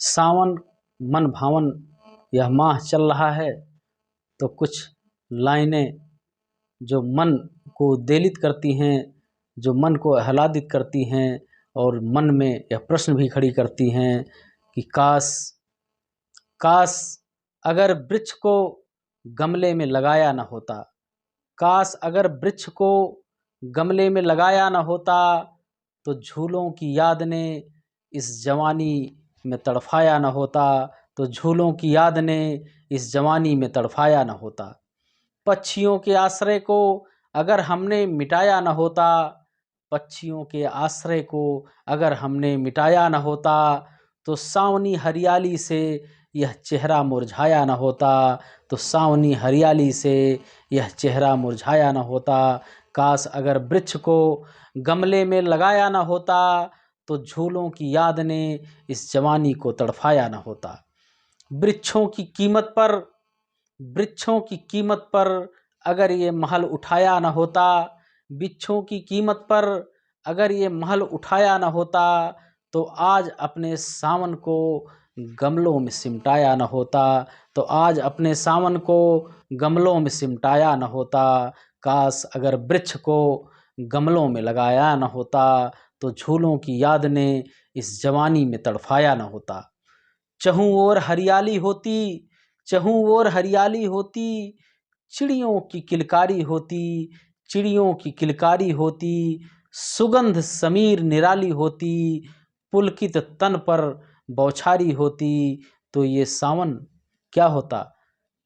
सावन मन भावन यह माह चल रहा है, तो कुछ लाइनें जो मन को उद्वेलित करती हैं, जो मन को आह्लादित करती हैं और मन में यह प्रश्न भी खड़ी करती हैं कि काश अगर वृक्ष को गमले में लगाया न होता, काश अगर वृक्ष को गमले में लगाया न होता, तो झूलों की याद ने इस जवानी में तड़फाया न होता, तो झूलों की याद ने इस जवानी में तड़फाया न होता। पक्षियों के आश्रय को अगर हमने मिटाया न होता, पक्षियों के आश्रय को अगर हमने मिटाया न होता, तो सावनी हरियाली से यह चेहरा मुरझाया न होता, तो सावनी हरियाली से यह चेहरा मुरझाया न होता। काश अगर वृक्ष को गमले में लगाया न होता, तो झूलों की याद ने इस जवानी को तड़फाया न होता। वृक्षों की कीमत पर अगर ये महल उठाया न होता, वृक्षों की कीमत पर अगर ये महल उठाया न होता, तो आज अपने सावन को गमलों में सिमटाया न होता, तो आज अपने सावन को गमलों में सिमटाया न होता। काश अगर वृक्ष को गमलों में लगाया न होता, तो झूलों की याद ने इस जवानी में तड़फाया न होता। चहुं ओर हरियाली होती, चहुं ओर हरियाली होती, चिड़ियों की किलकारी होती, चिड़ियों की किलकारी होती, सुगंध समीर निराली होती, पुलकित तन पर बौछारी होती, तो ये सावन क्या होता।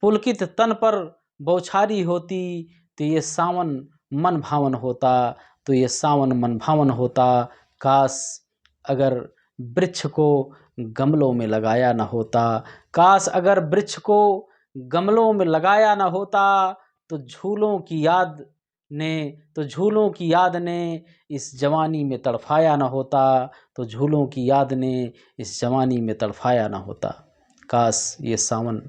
पुलकित तन पर बौछारी होती, तो ये सावन मन भावन होता, तो ये सावन मन भावन होता। काश अगर वृक्ष को गमलों में लगाया न होता, काश अगर वृक्ष को गमलों में लगाया न होता, तो झूलों की याद ने इस जवानी में तड़फाया न होता, तो झूलों की याद ने इस जवानी में तड़फाया न होता। काश ये सावन